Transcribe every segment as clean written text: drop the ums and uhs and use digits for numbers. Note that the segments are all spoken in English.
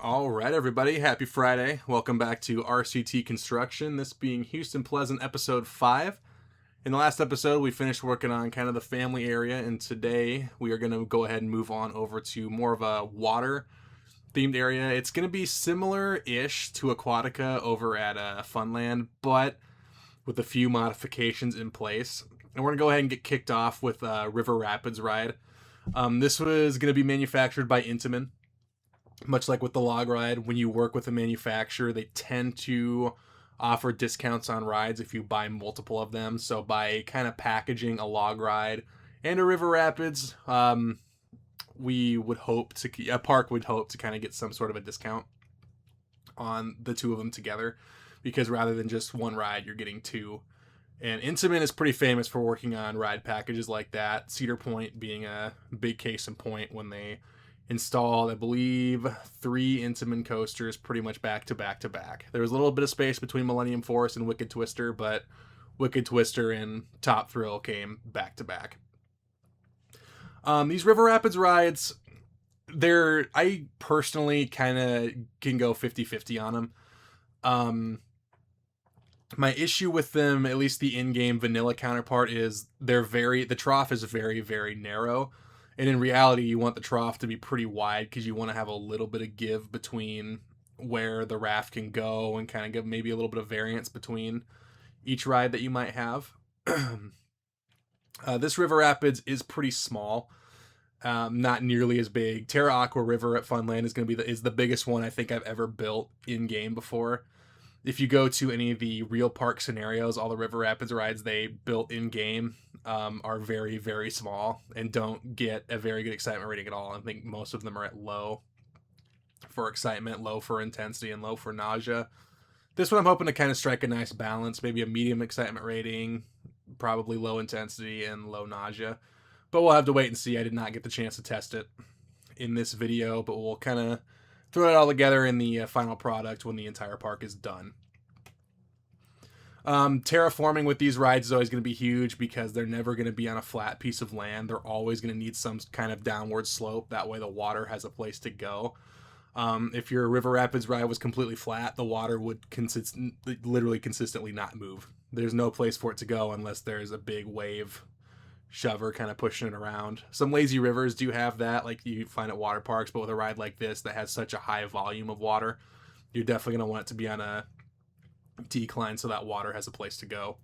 All right, everybody. Happy Friday. Welcome back to RCT Construction, this being Houston Pleasant episode 5. In the last episode, we finished working on kind of the family area, and today we are going to go ahead and move on over to more of a water-themed area. It's going to be similar-ish to Aquatica over at Funland, but with a few modifications in place. And we're going to go ahead and get kicked off with a River Rapids ride. This was going to be manufactured by Intamin. Much like with the log ride, when you work with a manufacturer, they tend to offer discounts on rides if you buy multiple of them. So by kind of packaging a log ride and a River Rapids, a park would hope to kind of get some sort of a discount on the two of them together, because rather than just one ride, you're getting two. And Intamin is pretty famous for working on ride packages like that. Cedar Point being a big case in point, when they installed, I believe, 3 Intamin coasters pretty much back to back to back. There was a little bit of space between Millennium Force and Wicked Twister, but Wicked Twister and Top Thrill came back to back. These River Rapids rides, I personally kind of can go 50-50 on them. My issue with them, at least the in-game vanilla counterpart, is the trough is very, very narrow. And in reality, you want the trough to be pretty wide because you want to have a little bit of give between where the raft can go and kind of give maybe a little bit of variance between each ride that you might have. This River Rapids is pretty small, not nearly as big. Terra Aqua River at Funland is going to be the biggest one I think I've ever built in game before. If you go to any of the real park scenarios, all the River Rapids rides they built in game are very, very small and don't get a very good excitement rating at all. I think most of them are at low for excitement, low for intensity, and low for nausea. This one I'm hoping to kind of strike a nice balance, maybe a medium excitement rating, probably low intensity and low nausea. But we'll have to wait and see. I did not get the chance to test it in this video, but we'll kind of throw it all together in the final product when the entire park is done. Terraforming with these rides is always going to be huge because they're never going to be on a flat piece of land. They're always going to need some kind of downward slope. That way the water has a place to go. If your River Rapids ride was completely flat, the water would literally consistently not move. There's no place for it to go unless there's a big wave shover kind of pushing it around. Some lazy rivers do have that, like you find at water parks, but with a ride like this that has such a high volume of water, you're definitely going to want it to be on a decline so that water has a place to go.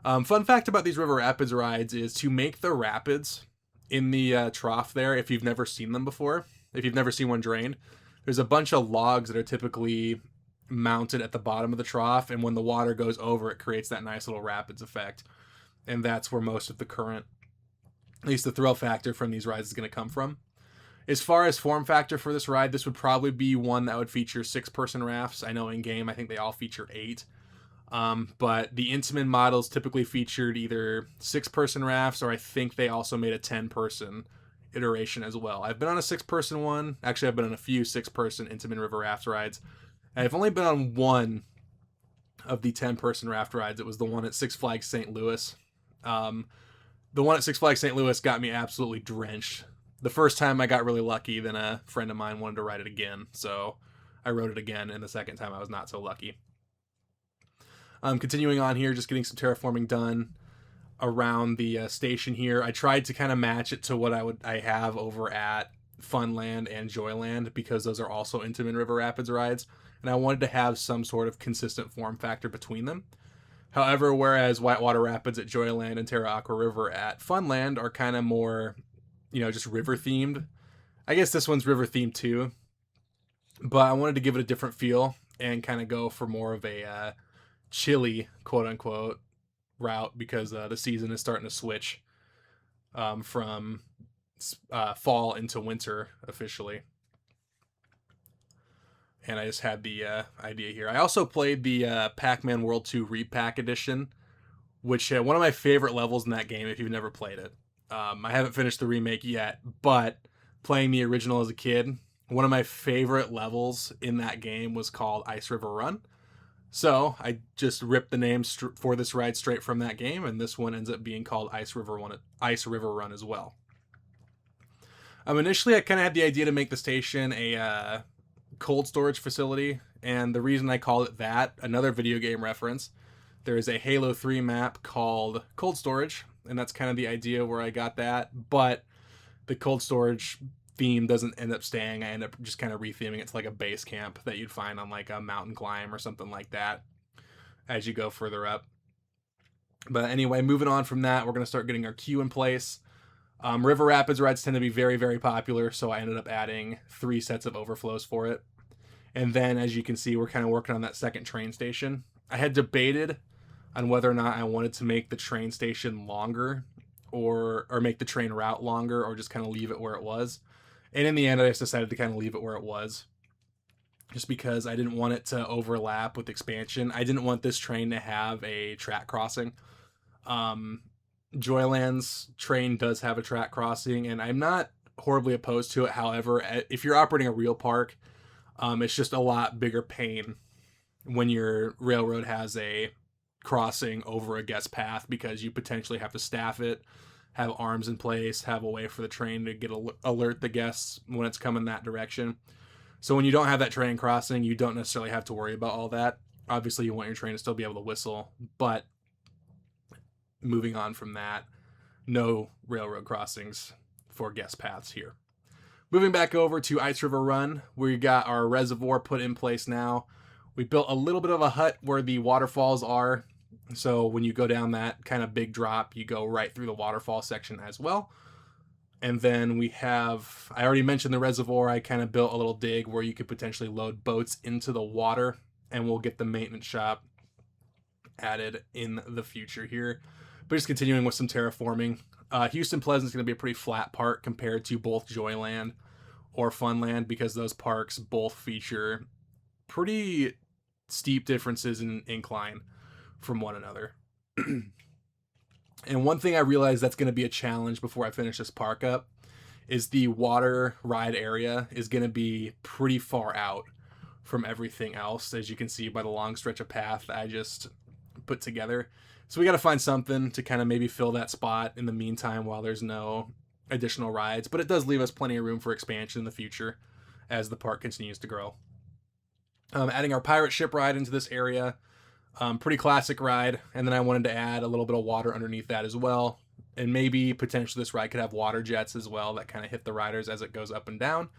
Fun fact about these River Rapids rides is to make the rapids in the trough there, if you've never seen them before, if you've never seen one drained, there's a bunch of logs that are typically mounted at the bottom of the trough, and when the water goes over, it creates that nice little rapids effect. And that's where most of the current, at least the thrill factor from these rides, is going to come from. As far as form factor for this ride, this would probably be one that would feature 6-person rafts. I know in game, I think they all feature 8. But the Intamin models typically featured either 6-person rafts, or I think they also made a 10-person iteration as well. I've been on a 6-person one. Actually, I've been on a few 6-person Intamin River Raft rides. I've only been on one of the 10-person raft rides. It was the one at Six Flags St. Louis. The one at Six Flags St. Louis got me absolutely drenched. The first time I got really lucky, then a friend of mine wanted to ride it again, so I rode it again, and the second time I was not so lucky. Continuing on here, just getting some terraforming done around the station here. I tried to kind of match it to what I have over at Funland and Joyland, because those are also Intamin River Rapids rides, and I wanted to have some sort of consistent form factor between them. However, whereas Whitewater Rapids at Joyland and Terra Aqua River at Funland are kind of more, just river themed. I guess this one's river themed too, but I wanted to give it a different feel and kind of go for more of a chilly, quote unquote, route, because the season is starting to switch from fall into winter officially. And I just had the idea here. I also played the Pac-Man World 2 Repack Edition, which one of my favorite levels in that game if you've never played it. I haven't finished the remake yet, but playing the original as a kid, one of my favorite levels in that game was called Ice River Run. So I just ripped the name for this ride straight from that game, and this one ends up being called Ice River Run as well. Initially, I kind of had the idea to make the station a cold storage facility, and the reason I call it that, another video game reference, there is a Halo 3 map called Cold Storage, and that's kind of the idea where I got that, but the cold storage theme doesn't end up staying. I end up just kind of retheming it to like a base camp that you'd find on like a mountain climb or something like that as you go further up. But anyway, moving on from that, we're going to start getting our queue in place. River Rapids rides tend to be very, very popular, so I ended up adding 3 sets of overflows for it. And then, as you can see, we're kind of working on that second train station. I had debated on whether or not I wanted to make the train station longer or make the train route longer, or just kind of leave it where it was. And in the end, I just decided to kind of leave it where it was, just because I didn't want it to overlap with expansion. I didn't want this train to have a track crossing. Joyland's train does have a track crossing, and I'm not horribly opposed to it. However, if you're operating a real park, it's just a lot bigger pain when your railroad has a crossing over a guest path, because you potentially have to staff it, have arms in place, have a way for the train to alert the guests when it's coming that direction. So when you don't have that train crossing, you don't necessarily have to worry about all that. Obviously, you want your train to still be able to whistle, but moving on from that, no railroad crossings for guest paths here. Moving back over to Ice River Run, we got our reservoir put in place now. We built a little bit of a hut where the waterfalls are. So when you go down that kind of big drop, you go right through the waterfall section as well. And then we have, I already mentioned the reservoir. I kind of built a little dig where you could potentially load boats into the water, and we'll get the maintenance shop added in the future here. But just continuing with some terraforming. Houston Pleasant is going to be a pretty flat park compared to both Joyland or Funland, because those parks both feature pretty steep differences in incline from one another. And one thing I realized that's going to be a challenge before I finish this park up is the water ride area is going to be pretty far out from everything else, as you can see by the long stretch of path I just put together. So we got to find something to kind of maybe fill that spot in the meantime while there's no additional rides, but it does leave us plenty of room for expansion in the future as the park continues to grow. Adding our pirate ship ride into this area, pretty classic ride, and then I wanted to add a little bit of water underneath that as well, and maybe potentially this ride could have water jets as well that kind of hit the riders as it goes up and down.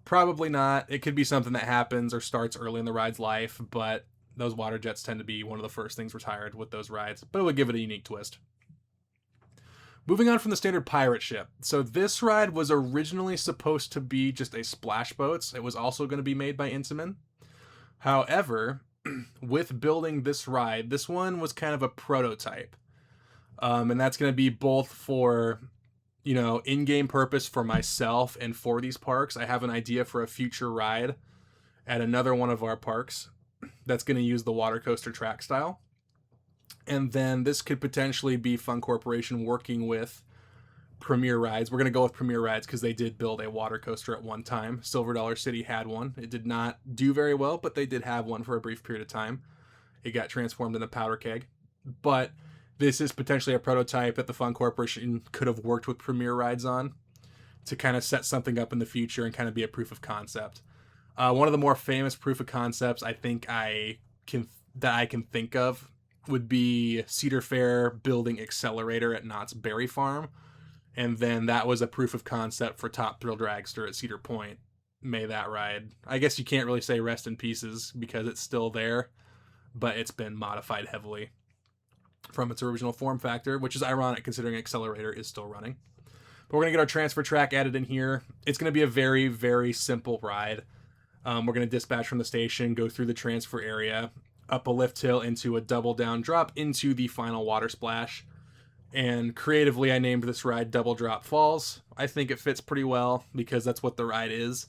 Probably not. It could be something that happens or starts early in the ride's life, but those water jets tend to be one of the first things retired with those rides, but it would give it a unique twist. Moving on from the standard pirate ship. So this ride was originally supposed to be just a splash boats. It was also going to be made by Intamin. However, with building this ride, this one was kind of a prototype. And that's going to be both for, in-game purpose for myself and for these parks. I have an idea for a future ride at another one of our parks that's going to use the water coaster track style. And then this could potentially be Fun Corporation working with Premier Rides. We're going to go with Premier Rides because they did build a water coaster at one time. Silver Dollar City had one. It did not do very well, but they did have one for a brief period of time. It got transformed into powder keg. But this is potentially a prototype that the Fun Corporation could have worked with Premier Rides on to kind of set something up in the future and kind of be a proof of concept. One of the more famous proof of concepts I can think of would be Cedar Fair building Accelerator at Knott's Berry Farm. And then that was a proof of concept for Top Thrill Dragster at Cedar Point. May that ride, I guess you can't really say rest in pieces because it's still there, but it's been modified heavily from its original form factor, which is ironic considering Accelerator is still running. But we're going to get our transfer track added in here. It's going to be a very, very simple ride. We're going to dispatch from the station, go through the transfer area, up a lift hill into a double down drop into the final water splash. And creatively, I named this ride Double Drop Falls. I think it fits pretty well because that's what the ride is.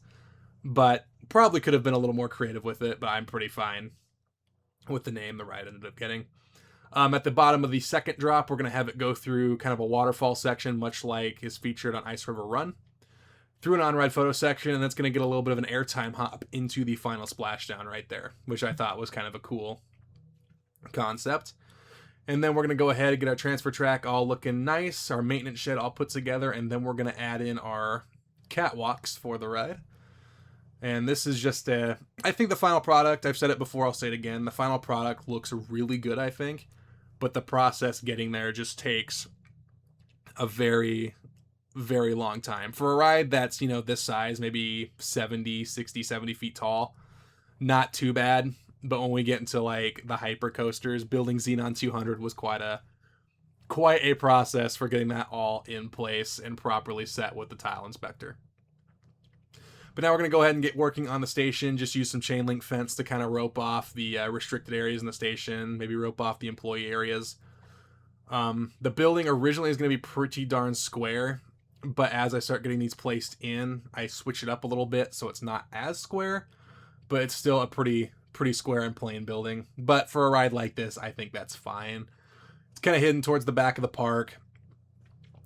But probably could have been a little more creative with it, but I'm pretty fine with the name the ride ended up getting. At the bottom of the second drop, we're going to have it go through kind of a waterfall section, much like is featured on Ice River Run, through an on-ride photo section, and that's going to get a little bit of an airtime hop into the final splashdown right there, which I thought was kind of a cool concept. And then we're going to go ahead and get our transfer track all looking nice, our maintenance shed all put together, and then we're going to add in our catwalks for the ride. And this is just I think the final product, I've said it before, I'll say it again, the final product looks really good, I think, but the process getting there just takes a very, very long time. For a ride that's, this size, maybe 70, 60, 70 feet tall, not too bad. But when we get into like the hyper coasters, building Xenon 200 was quite a process for getting that all in place and properly set with the tile inspector. But now we're going to go ahead and get working on the station. Just use some chain link fence to kind of rope off the restricted areas in the station. Maybe rope off the employee areas. The building originally is going to be pretty darn square. But as I start getting these placed in, I switch it up a little bit so it's not as square. But it's still a pretty square and plain building. But for a ride like this, I think that's fine. It's kind of hidden towards the back of the park.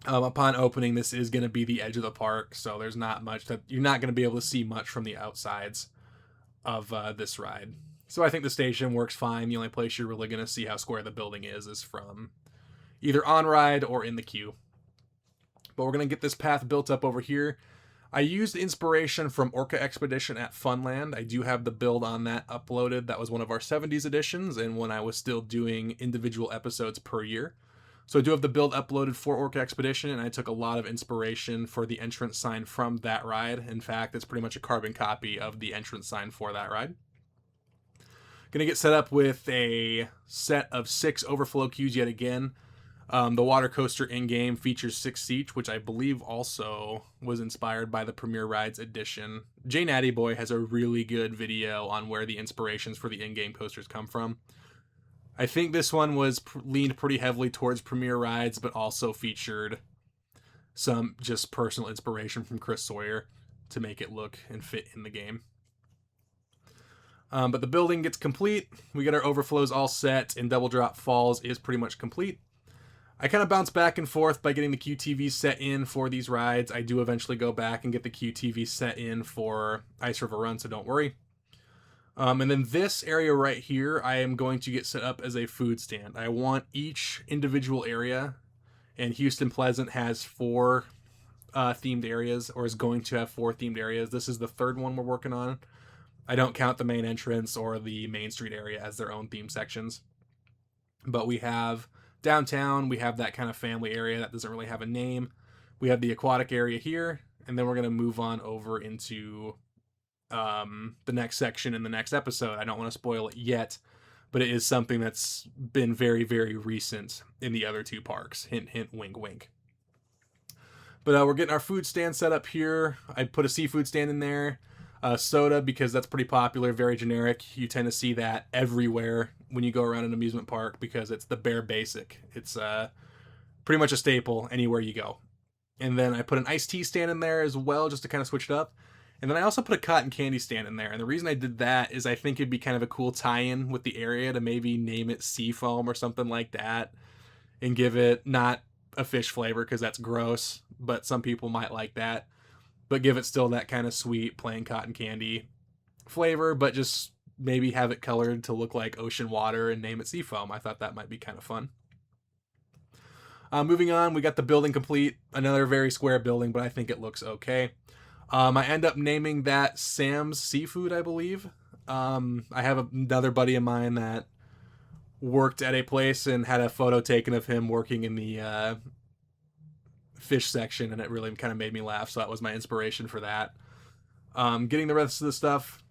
Upon opening, this is going to be the edge of the park, so there's not much that you're not going to be able to see much from the outsides of this ride. So I think the station works fine. The only place you're really going to see how square the building is from either on ride or in the queue. But we're going to get this path built up over here. I used inspiration from Orca Expedition at Funland. I do have the build on that uploaded. That was one of our 70s editions, and when I was still doing individual episodes per year. So I do have the build uploaded for Orca Expedition, and I took a lot of inspiration for the entrance sign from that ride. In fact, it's pretty much a carbon copy of the entrance sign for that ride. Gonna get set up with a set of 6 overflow queues yet again. The water coaster in-game features 6 seats, which I believe also was inspired by the Premier Rides edition. Jay Natty Boy has a really good video on where the inspirations for the in-game coasters come from. I think this one was leaned pretty heavily towards Premier Rides, but also featured some just personal inspiration from Chris Sawyer to make it look and fit in the game. But the building gets complete. We get our overflows all set, and Double Drop Falls is pretty much complete. I kind of bounce back and forth by getting the QTV set in for these rides. I do eventually go back and get the QTV set in for Ice River Run, so don't worry. And then this area right here, I am going to get set up as a food stand. I want each individual area, and Houston Pleasant has 4 themed areas, or is going to have 4 themed areas. This is the 3rd one we're working on. I don't count the main entrance or the Main Street area as their own theme sections. But we have downtown, we have that kind of family area that doesn't really have a name. We have the aquatic area here, and then we're going to move on over into the next section in the next episode. I don't want to spoil it yet, but it is something that's been very, very recent in the other 2 parks. Hint, hint, wink, wink. But we're getting our food stand set up here. I put a seafood stand in there. Soda, because that's pretty popular, very generic. You tend to see that everywhere when you go around an amusement park because it's the bare basic. It's pretty much a staple anywhere you go. And then I put an iced tea stand in there as well, just to kind of switch it up. And then I also put a cotton candy stand in there. And the reason I did that is I think it'd be kind of a cool tie-in with the area to maybe name it Seafoam or something like that. And give it not a fish flavor because that's gross, but some people might like that. But give it still that kind of sweet, plain cotton candy flavor, but just maybe have it colored to look like ocean water and name it Seafoam. I thought that might be kind of fun. Moving on, we got the building complete. Another very square building, but I think it looks okay. I end up naming that Sam's Seafood, I believe. I have another buddy of mine that worked at a place and had a photo taken of him working in the fish section, and it really kind of made me laugh, so that was my inspiration for that. Getting the rest of the stuff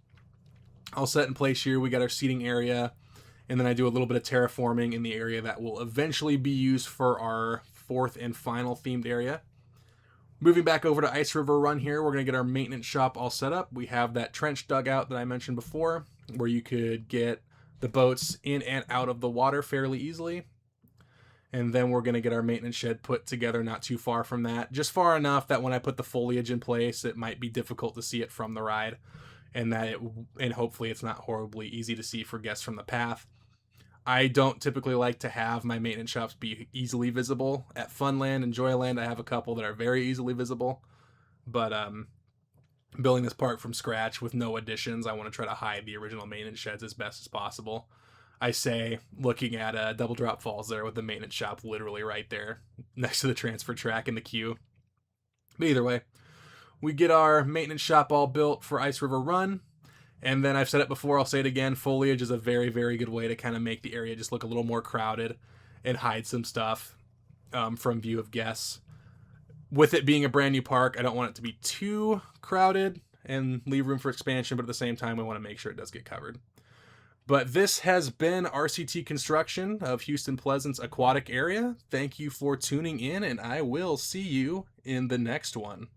all set in place here. We got our seating area, and then I do a little bit of terraforming in the area that will eventually be used for our 4th and final themed area. Moving back over to Ice River Run here, we're going to get our maintenance shop all set up. We have that trench dugout that I mentioned before, where you could get the boats in and out of the water fairly easily. And then we're going to get our maintenance shed put together not too far from that. Just far enough that when I put the foliage in place, it might be difficult to see it from the ride. And hopefully it's not horribly easy to see for guests from the path. I don't typically like to have my maintenance shops be easily visible. At Funland and Joyland, I have a couple that are very easily visible. But building this park from scratch with no additions, I want to try to hide the original maintenance sheds as best as possible. I say, looking at Double Drop Falls there with the maintenance shop literally right there next to the transfer track in the queue. But either way, We get our maintenance shop all built for Ice River Run. And then I've said it before, I'll say it again, foliage is a very, very good way to kind of make the area just look a little more crowded and hide some stuff from view of guests. With it being a brand new park, I don't want it to be too crowded and leave room for expansion, but at the same time, we want to make sure it does get covered. But this has been RCT Construction of Houston Pleasant's aquatic area. Thank you for tuning in, and I will see you in the next one.